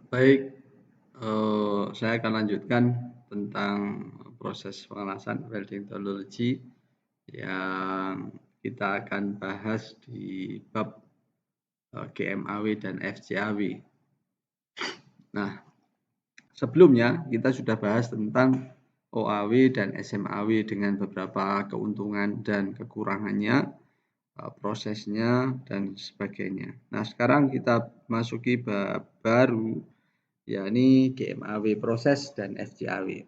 Baik, saya akan lanjutkan tentang proses pengelasan welding teknologi yang kita akan bahas di bab GMAW dan FCAW. Nah, sebelumnya kita sudah bahas tentang OAW dan SMAW dengan beberapa keuntungan dan kekurangannya, prosesnya, dan sebagainya. Nah, sekarang kita masuki bab baru, yakni GMAW proses dan FCAW.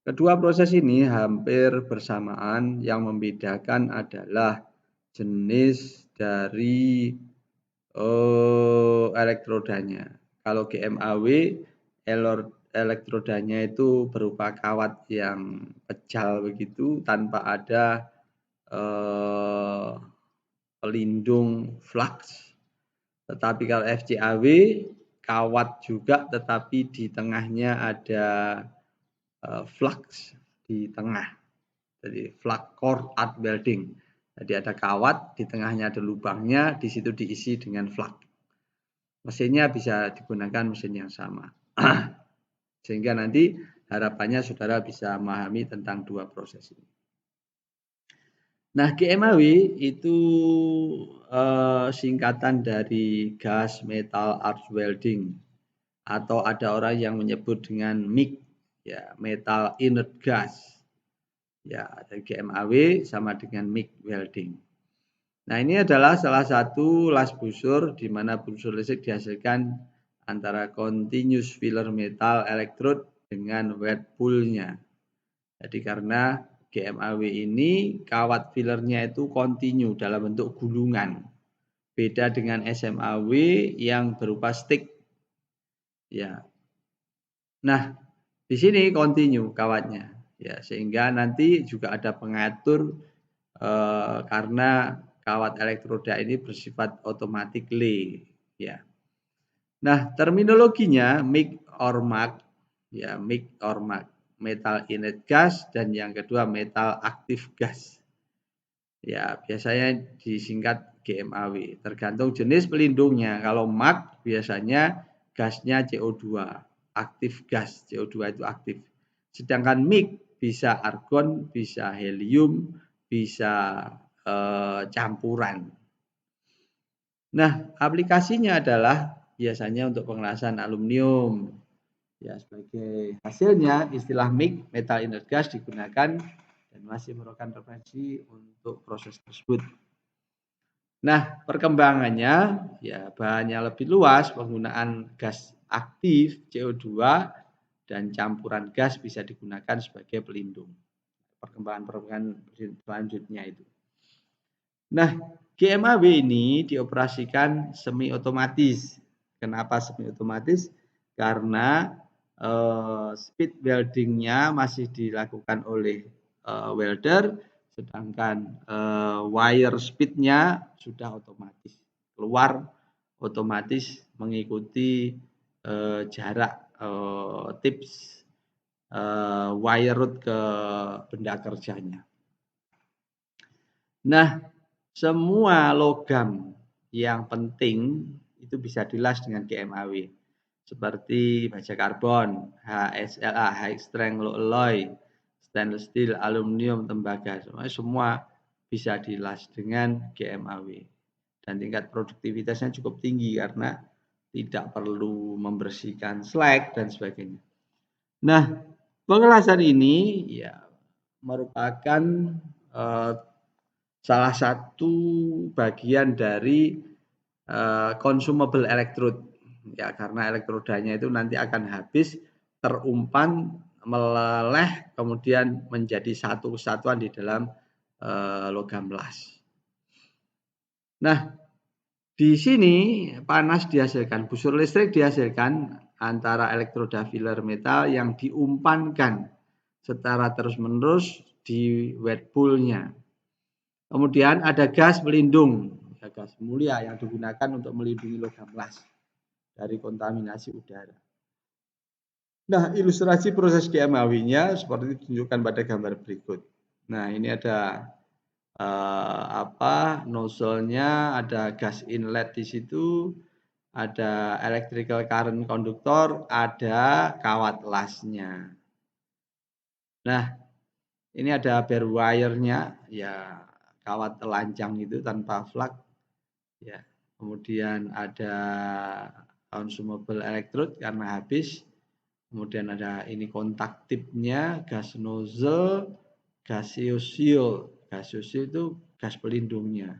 Kedua proses ini hampir bersamaan, yang membedakan adalah jenis dari elektrodanya. Kalau GMAW, elektrodanya itu berupa kawat yang kecil begitu tanpa ada pelindung flux. Tetapi kalau FCAW, kawat juga tetapi di tengahnya ada flux di tengah. Jadi flux core arc welding. Jadi ada kawat, di tengahnya ada lubangnya, di situ diisi dengan flux. Mesinnya bisa digunakan mesin yang sama. Sehingga nanti harapannya saudara bisa memahami tentang dua proses ini. Nah, GMAW itu singkatan dari gas metal arc welding, atau ada orang yang menyebut dengan MIG, ya, metal inert gas. Ya, GMAW sama dengan MIG welding. Nah, ini adalah salah satu las busur di mana busur listrik dihasilkan antara continuous filler metal electrode dengan wet poolnya. Jadi karena GMAW ini kawat fillernya itu kontinu dalam bentuk gulungan. Beda dengan SMAW yang berupa stick. Ya. Nah, di sini kontinu kawatnya. Ya, sehingga nanti juga ada pengatur karena kawat elektroda ini bersifat automatically, ya. Nah, terminologinya MIG or MAG, ya, MIG or MAG, metal inert gas, dan yang kedua metal active gas. Ya, biasanya disingkat GMAW, tergantung jenis pelindungnya. Kalau MAG biasanya gasnya CO2, aktif gas, CO2 itu aktif. Sedangkan MIG bisa argon, bisa helium, bisa campuran. Nah, aplikasinya adalah biasanya untuk pengelasan aluminium. Ya, sebagai hasilnya istilah MIG, metal inert gas, digunakan dan masih merupakan referensi untuk proses tersebut. Nah, perkembangannya ya bahannya lebih luas, penggunaan gas aktif CO2 dan campuran gas bisa digunakan sebagai pelindung. Perkembangan selanjutnya itu. Nah, GMAW ini dioperasikan semi otomatis. Kenapa semi otomatis? Karena speed weldingnya masih dilakukan oleh welder, sedangkan wire speednya sudah otomatis keluar, otomatis mengikuti jarak tips wire root ke benda kerjanya. Nah, semua logam yang penting itu bisa dilas dengan GMAW, seperti baja karbon, HSLA, high strength low alloy, stainless steel, aluminium, tembaga, semua bisa dilas dengan GMAW. Dan tingkat produktivitasnya cukup tinggi karena tidak perlu membersihkan slag dan sebagainya. Nah, pengelasan ini ya merupakan salah satu bagian dari consumable electrode, ya, karena elektrodanya itu nanti akan habis, terumpan, meleleh, kemudian menjadi satu kesatuan di dalam logam las. Nah, di sini panas dihasilkan, busur listrik dihasilkan antara elektroda filler metal yang diumpankan secara terus-menerus di wet poolnya. Kemudian ada gas pelindung, ya, gas mulia yang digunakan untuk melindungi logam las dari kontaminasi udara. Nah, ilustrasi proses GMAW-nya seperti ditunjukkan pada gambar berikut. Nah, ini ada nozzle-nya, ada gas inlet di situ, ada electrical current konduktor, ada kawat lasnya. Nah, ini ada bare wire-nya, ya kawat telanjang itu tanpa flak, ya. Kemudian ada consumable electrode karena habis. Kemudian ada ini kontak tipnya, gas nozzle, gaseous seal. Gaseous seal itu gas pelindungnya.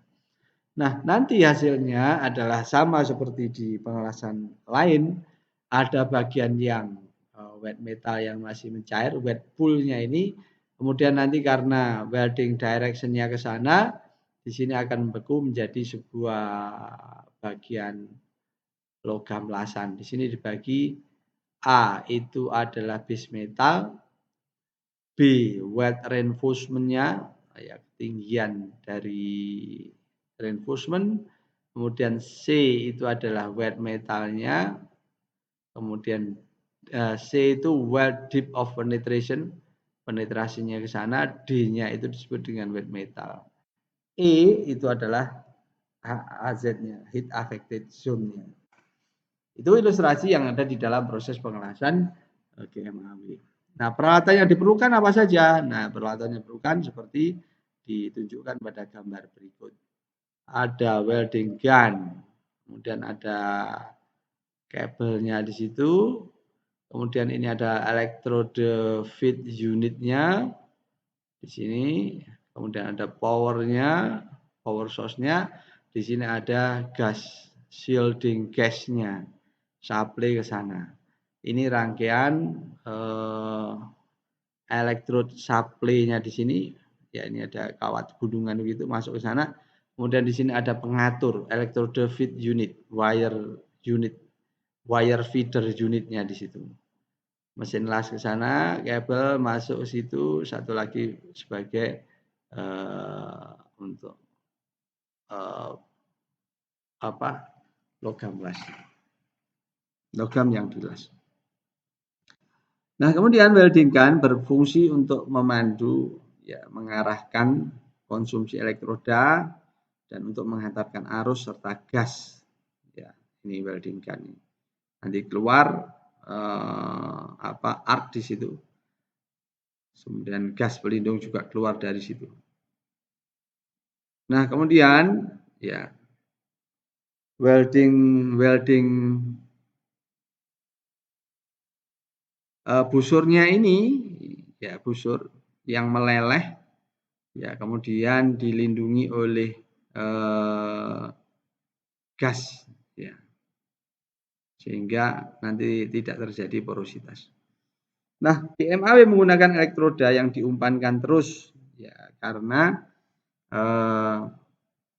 Nah, nanti hasilnya adalah sama seperti di pengelasan lain. Ada bagian yang wet metal yang masih mencair, wet pool-nya ini. Kemudian nanti karena welding direction-nya ke sana, di sini akan membeku menjadi sebuah bagian logam lasan. Di sini dibagi A itu adalah base metal, B wet reinforcement-nya, ya ketinggian dari reinforcement, kemudian C itu adalah wet metalnya, kemudian C itu weld depth of penetration, penetrasinya ke sana, D-nya itu disebut dengan wet metal. E itu adalah HZ-nya, heat affected zone-nya. Itu ilustrasi yang ada di dalam proses pengelasan GMAW. Nah, peralatan yang diperlukan apa saja? Nah, peralatan yang diperlukan seperti ditunjukkan pada gambar berikut. Ada welding gun, kemudian ada kabelnya di situ, kemudian ini ada electrode feed unitnya di sini, kemudian ada powernya, power source-nya, di sini ada gas shielding gasnya, supply ke sana. Ini rangkaian electrode supply-nya di sini, ya ini ada kawat gunungan begitu masuk ke sana. Kemudian di sini ada pengatur electrode feed unit, wire feeder unitnya di situ. Mesin las ke sana, kabel masuk ke situ, satu lagi sebagai untuk logam las, logam yang dilas. Nah, kemudian welding gun berfungsi untuk memandu, ya, mengarahkan konsumsi elektroda dan untuk menghantarkan arus serta gas. Ya, ini welding gun ini. Nanti keluar arc di situ. Kemudian gas pelindung juga keluar dari situ. Nah, kemudian ya welding busurnya ini, ya busur yang meleleh, ya kemudian dilindungi oleh gas, ya, sehingga nanti tidak terjadi porositas. Nah, GMAW menggunakan elektroda yang diumpankan terus, ya karena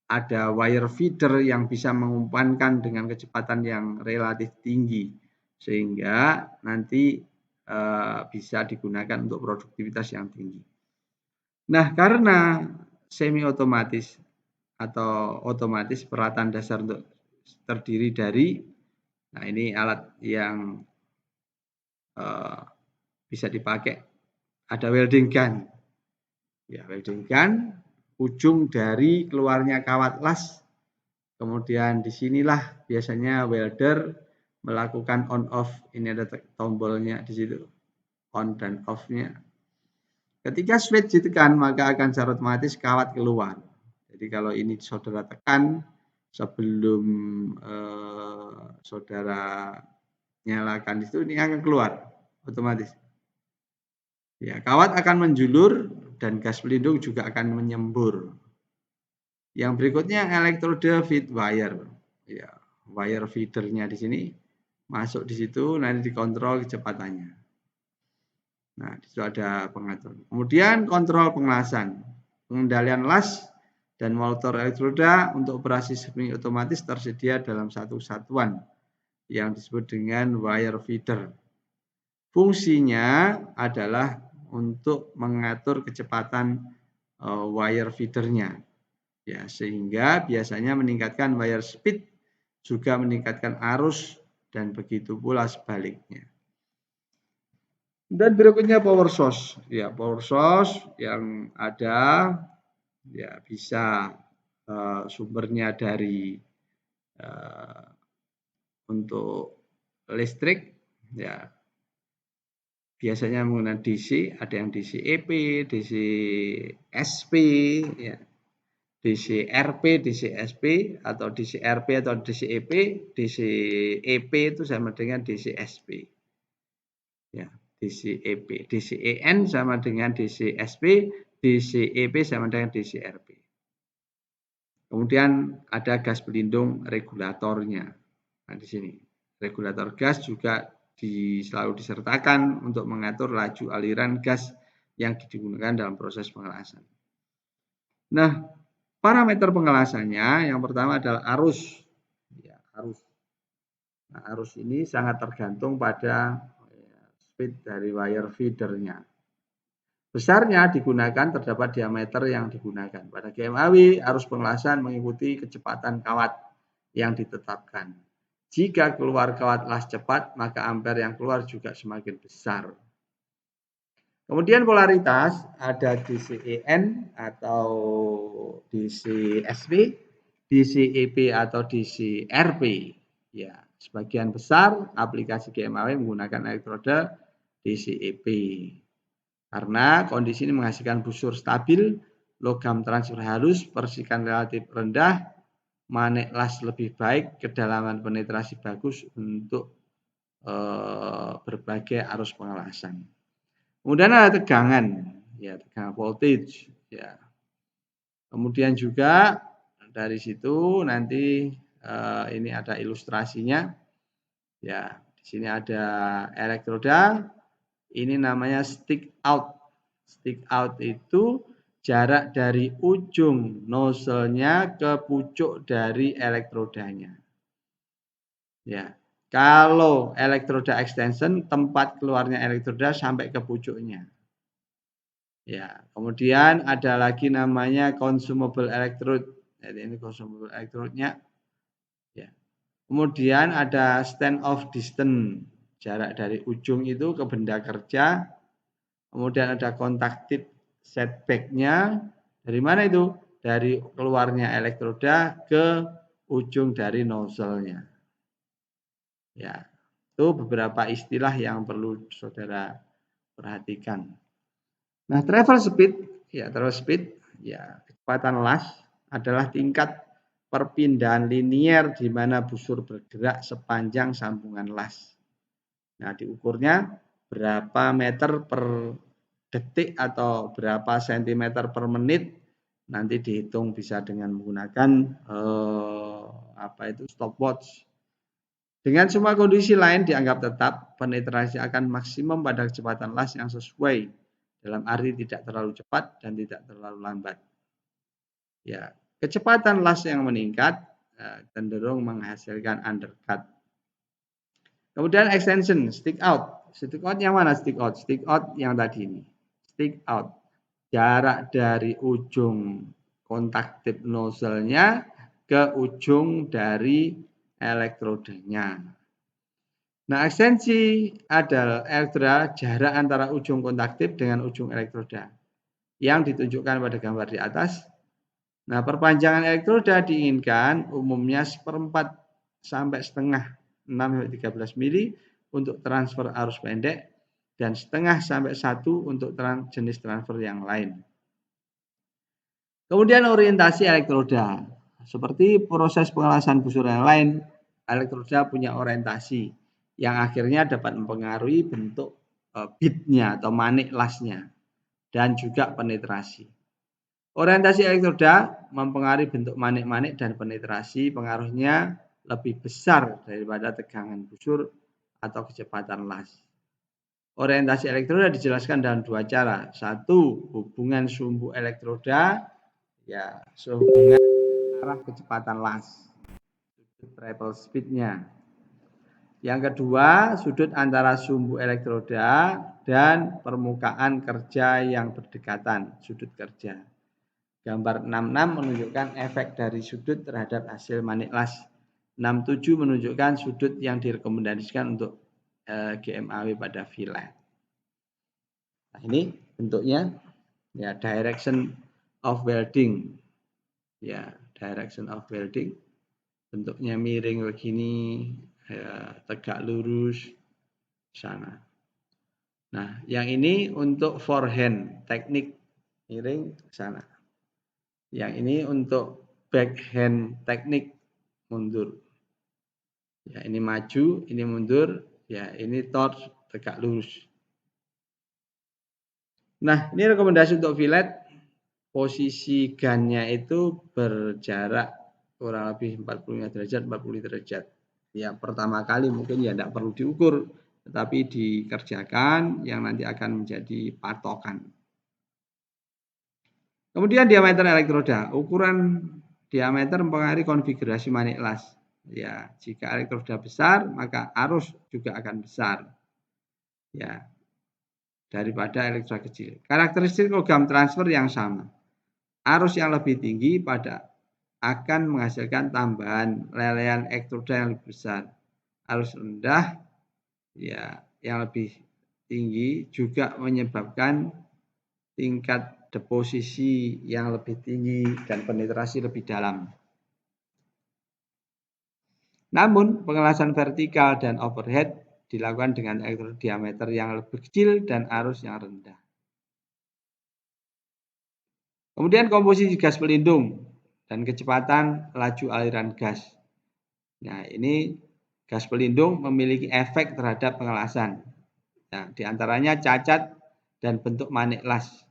ada wire feeder yang bisa mengumpankan dengan kecepatan yang relatif tinggi, sehingga nanti bisa digunakan untuk produktivitas yang tinggi. Nah, karena semi otomatis atau otomatis, peralatan dasar untuk terdiri dari, nah ini alat yang bisa dipakai, ada welding gun. Ya, welding gun, ujung dari keluarnya kawat las. Kemudian disinilah biasanya welder melakukan on off. Ini ada tombolnya di situ, on dan off-nya. Ketika switch ditekan, maka akan secara otomatis kawat keluar. Jadi kalau ini saudara tekan sebelum saudara nyalakan itu, ini akan keluar otomatis. Ya, kawat akan menjulur dan gas pelindung juga akan menyembur. Yang berikutnya electrode feed wire. Ya, wire feedernya di sini masuk di situ, nanti dikontrol kecepatannya. Nah, di situ ada pengatur. Kemudian kontrol pengelasan, pengendalian las dan motor elektroda untuk operasi semi otomatis tersedia dalam satu satuan yang disebut dengan wire feeder. Fungsinya adalah untuk mengatur kecepatan wire feedernya, ya, sehingga biasanya meningkatkan wire speed, juga meningkatkan arus, dan begitu pula sebaliknya. Dan berikutnya power source. Ya, power source yang ada, ya bisa sumbernya dari untuk listrik ya biasanya menggunakan DC, ada yang DC EP, DC SP, ya, DC RP, DC SP, atau DC RP atau DC EP. DC EP itu sama dengan DC SP. Ya, DC EP. DC EN sama dengan DC SP, DC EP sama dengan DC RP. Kemudian ada gas pelindung regulatornya. Nah, di sini regulator gas juga selalu disertakan untuk mengatur laju aliran gas yang digunakan dalam proses pengelasan. Nah, parameter pengelasannya yang pertama adalah arus. Ya, arus. Nah, arus ini sangat tergantung pada speed dari wire feedernya. Besarnya digunakan terdapat diameter yang digunakan. Pada GMAW, arus pengelasan mengikuti kecepatan kawat yang ditetapkan. Jika keluar kawat las cepat, maka ampere yang keluar juga semakin besar. Kemudian polaritas ada DC-EN atau DC-SP, DC-EP atau DC-RP. Ya, sebagian besar aplikasi GMAW menggunakan elektroda DC-EP. Karena kondisi ini menghasilkan busur stabil, logam transfer halus, persikan relatif rendah, manik las lebih baik, kedalaman penetrasi bagus untuk berbagai arus pengelasan. Kemudian ada tegangan, ya tegangan voltage, ya. Kemudian juga dari situ nanti ini ada ilustrasinya, ya. Di sini ada elektroda, ini namanya stick out. Stick out itu jarak dari ujung nozzle-nya ke pucuk dari elektrodanya. Ya, kalau elektroda extension tempat keluarnya elektroda sampai ke pucuknya. Ya, kemudian ada lagi namanya consumable electrode. Jadi ini consumable electrode-nya. Ya. Kemudian ada stand off distance, jarak dari ujung itu ke benda kerja. Kemudian ada contacted setback-nya. Dari mana itu? Dari keluarnya elektroda ke ujung dari nozzle-nya. Ya, itu beberapa istilah yang perlu saudara perhatikan. Nah, travel speed, ya kecepatan las adalah tingkat perpindahan linier di mana busur bergerak sepanjang sambungan las. Nah, diukurnya berapa meter per detik atau berapa sentimeter per menit, nanti dihitung bisa dengan menggunakan stopwatch. Dengan semua kondisi lain dianggap tetap, penetrasi akan maksimum pada kecepatan las yang sesuai, dalam arti tidak terlalu cepat dan tidak terlalu lambat. Ya, kecepatan las yang meningkat cenderung menghasilkan undercut. Kemudian extension, stick out. Stick out yang mana stick out? Stick out yang tadi ini. Stick out. Jarak dari ujung kontak tip nozzle-nya ke ujung dari elektrodanya. Nah, ekstensi adalah elektroda jarak antara ujung kontak tip dengan ujung elektroda yang ditunjukkan pada gambar di atas. Nah, perpanjangan elektroda diinginkan umumnya 1/4 sampai setengah 6-13 mili untuk transfer arus pendek dan setengah sampai 1 untuk jenis transfer yang lain. Kemudian orientasi elektroda. Seperti proses pengelasan busur yang lain, elektroda punya orientasi yang akhirnya dapat mempengaruhi bentuk bitnya atau manik lasnya dan juga penetrasi. Orientasi elektroda mempengaruhi bentuk manik-manik dan penetrasi, pengaruhnya lebih besar daripada tegangan busur atau kecepatan las. Orientasi elektroda dijelaskan dalam 2 cara. 1, hubungan sumbu elektroda, ya sehubungan arah kecepatan las, travel speed-nya. Yang kedua, sudut antara sumbu elektroda dan permukaan kerja yang berdekatan, sudut kerja. Gambar 66 menunjukkan efek dari sudut terhadap hasil manik las. 67 menunjukkan sudut yang direkomendasikan untuk GMAW pada fillet. Nah, ini bentuknya ya direction of welding. Ya, direction of welding. Bentuknya miring begini. ya, tegak lurus sana. Nah, yang ini untuk forehand, teknik miring ke sana. Yang ini untuk backhand, teknik mundur. Ya, ini maju, ini mundur, ya ini torch tegak lurus. Nah, ini rekomendasi untuk fillet. Posisi gunnya itu berjarak kurang lebih 45 derajat, 40 derajat. Ya, pertama kali mungkin ya tidak perlu diukur, tetapi dikerjakan yang nanti akan menjadi patokan. Kemudian diameter elektroda. Ukuran diameter mempengaruhi konfigurasi manik las. Ya, jika elektroda besar, maka arus juga akan besar. Ya, daripada elektroda kecil. Karakteristik logam transfer yang sama. Arus yang lebih tinggi akan menghasilkan tambahan lelehan elektroda yang lebih besar. Arus rendah ya yang lebih tinggi juga menyebabkan tingkat deposisi yang lebih tinggi dan penetrasi lebih dalam. Namun, pengelasan vertikal dan overhead dilakukan dengan elektroda diameter yang lebih kecil dan arus yang rendah. Kemudian komposisi gas pelindung dan kecepatan laju aliran gas. Nah, ini gas pelindung memiliki efek terhadap pengelasan. Nah, diantaranya cacat dan bentuk manik las.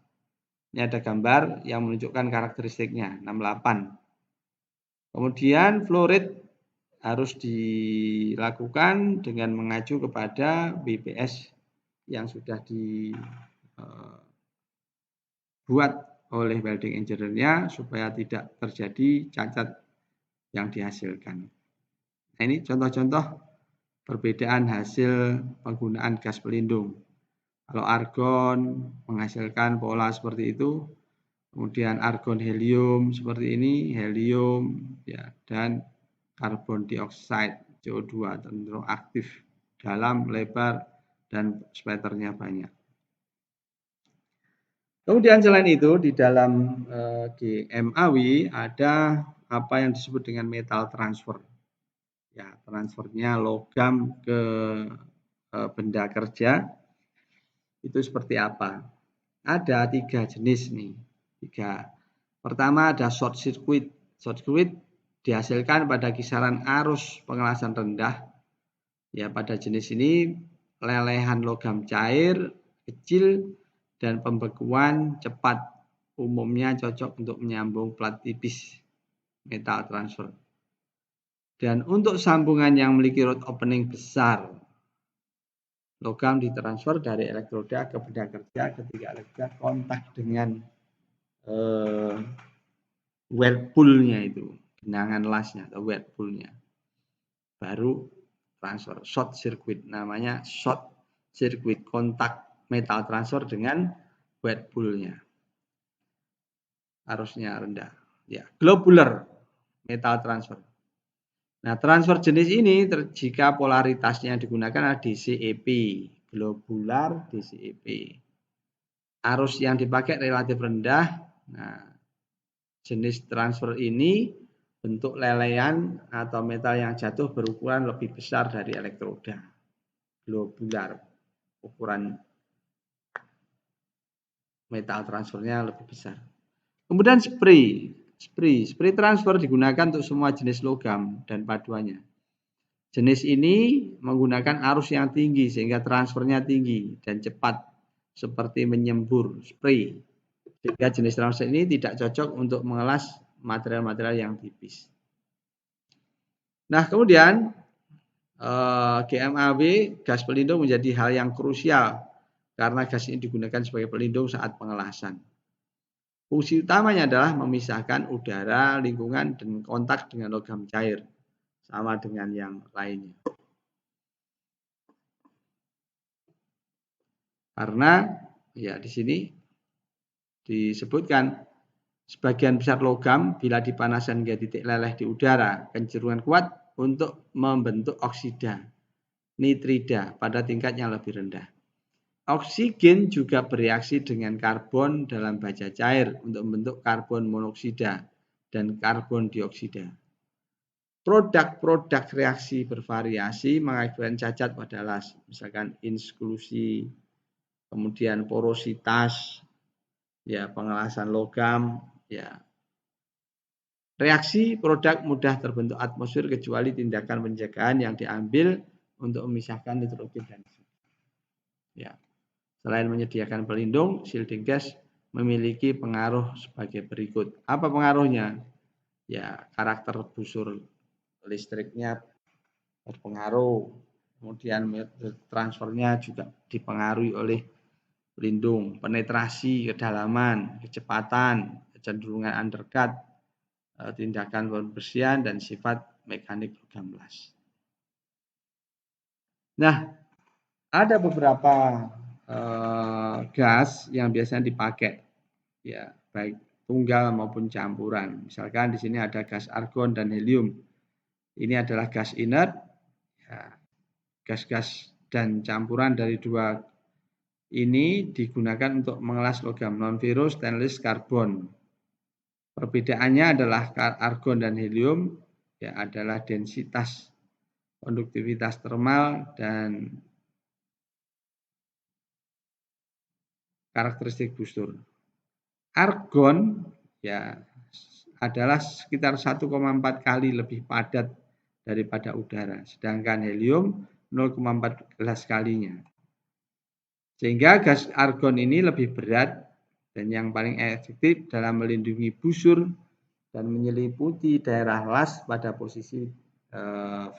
Ini ada gambar yang menunjukkan karakteristiknya 68. Kemudian flow rate harus dilakukan dengan mengacu kepada BPS yang sudah dibuat oleh welding engineer-nya supaya tidak terjadi cacat yang dihasilkan. Nah, ini contoh-contoh perbedaan hasil penggunaan gas pelindung. Kalau argon menghasilkan pola seperti itu, kemudian argon helium seperti ini, helium ya, dan karbon dioksida CO2 cenderung aktif, dalam, lebar, dan splaternya banyak. Kemudian selain itu di dalam GMAW ada apa yang disebut dengan metal transfer. Ya, transfernya logam ke benda kerja itu seperti apa? Ada 3 jenis nih. 3. Pertama ada short circuit. Short circuit dihasilkan pada kisaran arus pengelasan rendah. Ya, pada jenis ini lelehan logam cair, kecil, dan pembekuan cepat. Umumnya cocok untuk menyambung plat tipis metal transfer. Dan untuk sambungan yang memiliki rod opening besar, logam ditransfer dari elektroda ke benda kerja ketika elektroda kontak dengan whirlpool-nya itu, genangan lasnya atau whirlpool-nya. Baru transfer, short circuit, namanya short circuit, kontak metal transfer dengan whirlpool-nya. Arusnya rendah. Ya, globular metal transfer. Nah, transfer jenis ini jika polaritasnya digunakan adalah DCEP, globular DCEP. Arus yang dipakai relatif rendah. Nah, jenis transfer ini bentuk lelehan atau metal yang jatuh berukuran lebih besar dari elektroda. Globular, ukuran metal transfernya lebih besar. Kemudian spray transfer digunakan untuk semua jenis logam dan paduannya. Jenis ini menggunakan arus yang tinggi sehingga transfernya tinggi dan cepat seperti menyembur spray. Sehingga jenis transfer ini tidak cocok untuk mengelas material-material yang tipis. Nah, kemudian GMAW, gas pelindung menjadi hal yang krusial karena gas ini digunakan sebagai pelindung saat pengelasan. Fungsi utamanya adalah memisahkan udara, lingkungan, dan kontak dengan logam cair, sama dengan yang lainnya. Karena ya di sini disebutkan sebagian besar logam bila dipanaskan hingga titik leleh di udara, kecenderungan kuat untuk membentuk oksida, nitrida pada tingkat yang lebih rendah. Oksigen juga bereaksi dengan karbon dalam baja cair untuk membentuk karbon monoksida dan karbon dioksida. produk-produk reaksi bervariasi mengakibatkan cacat pada las, misalkan inklusi, kemudian porositas, ya pengelasan logam, ya. Reaksi produk mudah terbentuk atmosfer kecuali tindakan pencegahan yang diambil untuk memisahkan nitrogen dan oksigen. Ya. Selain menyediakan pelindung, shielding gas memiliki pengaruh sebagai berikut. Apa pengaruhnya? Ya, karakter busur listriknya berpengaruh. Kemudian transfernya juga dipengaruhi oleh pelindung, penetrasi, kedalaman, kecepatan, kecenderungan undercut, tindakan pembersihan, dan sifat mekanik logam las. Nah, ada beberapa gas yang biasanya dipakai, ya baik tunggal maupun campuran. Misalkan di sini ada gas argon dan helium. Ini adalah gas inert. Ya, gas-gas dan campuran dari dua ini digunakan untuk mengelas logam non-ferrous, stainless, karbon. Perbedaannya adalah argon dan helium ya adalah densitas, konduktivitas termal, dan karakteristik busur. Argon ya adalah sekitar 1,4 kali lebih padat daripada udara, sedangkan helium 0,14 kalinya. Sehingga gas argon ini lebih berat dan yang paling efektif dalam melindungi busur dan menyelimuti daerah las pada posisi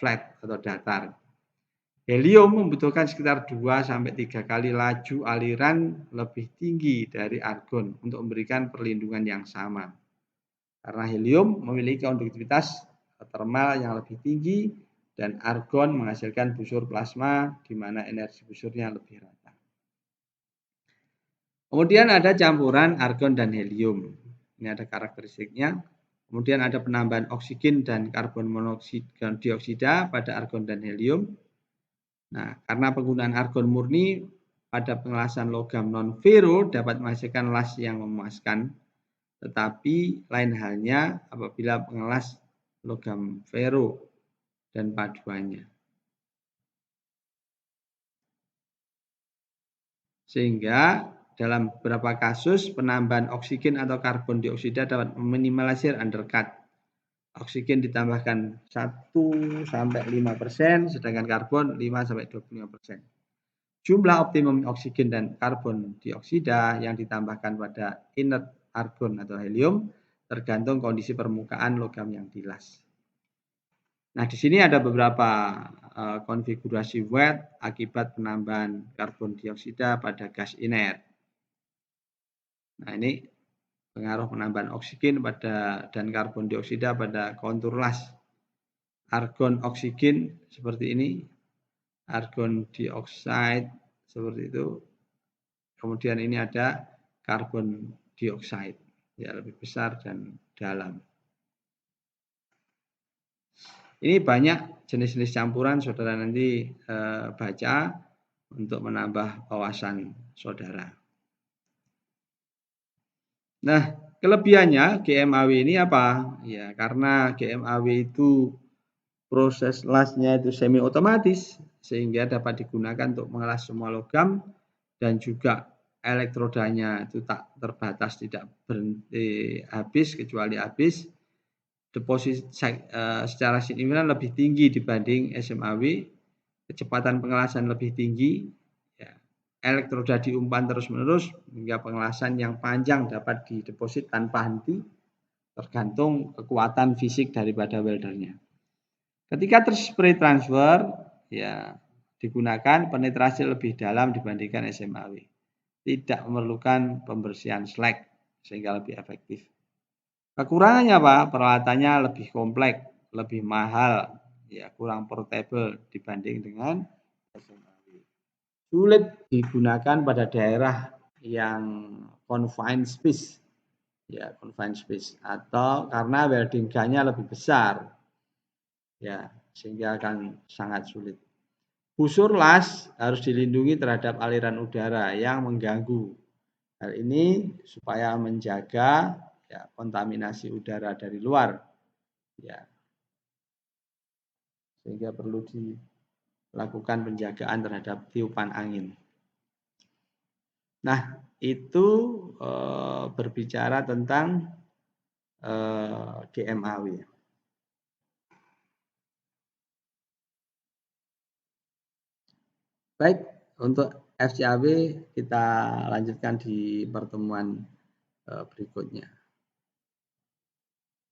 flat atau datar. Helium membutuhkan sekitar 2-3 kali laju aliran lebih tinggi dari argon untuk memberikan perlindungan yang sama. Karena helium memiliki konduktivitas termal yang lebih tinggi dan argon menghasilkan busur plasma di mana energi busurnya lebih rata. Kemudian ada campuran argon dan helium. Ini ada karakteristiknya. Kemudian ada penambahan oksigen dan karbon dioksida pada argon dan helium. Nah, karena penggunaan argon murni pada pengelasan logam non-ferro dapat menghasilkan las yang memuaskan, tetapi lain halnya apabila pengelas logam ferro dan paduannya. Sehingga dalam beberapa kasus penambahan oksigen atau karbon dioksida dapat meminimalisir undercut. Oksigen ditambahkan 1-5%, sedangkan karbon 5-25%. Jumlah optimum oksigen dan karbon dioksida yang ditambahkan pada inert argon atau helium tergantung kondisi permukaan logam yang dilas. Nah, di sini ada beberapa konfigurasi wet akibat penambahan karbon dioksida pada gas inert. Nah, ini pengaruh penambahan oksigen dan karbon dioksida pada kontur las. Argon oksigen seperti ini, argon dioksida seperti itu. Kemudian ini ada karbon dioksida, ya lebih besar dan dalam. Ini banyak jenis-jenis campuran, saudara nanti baca untuk menambah wawasan saudara. Nah, kelebihannya GMAW ini apa? Ya, karena GMAW itu proses lasnya itu semi otomatis sehingga dapat digunakan untuk mengelas semua logam dan juga elektrodanya itu tak terbatas, tidak berhenti habis kecuali habis. Deposit secara signifikan lebih tinggi dibanding SMAW, kecepatan pengelasan lebih tinggi, ya. Elektroda diumpan terus-menerus hingga pengelasan yang panjang dapat dideposit tanpa henti, tergantung kekuatan fisik daripada weldernya. Ketika terspray transfer, ya digunakan penetrasi lebih dalam dibandingkan SMAW. Tidak memerlukan pembersihan slag sehingga lebih efektif. Kekurangannya apa? Peralatannya lebih kompleks, lebih mahal, ya kurang portable dibanding dengan SMAW. Sulit digunakan pada daerah yang confined space, ya confined space, atau karena welding gunnya lebih besar, ya sehingga akan sangat sulit. Busur las harus dilindungi terhadap aliran udara yang mengganggu. Hal ini supaya menjaga ya, kontaminasi udara dari luar. Ya. sehingga perlu dilakukan penjagaan terhadap tiupan angin. Nah, itu berbicara tentang GMAW. Baik, untuk FCAW kita lanjutkan di pertemuan berikutnya.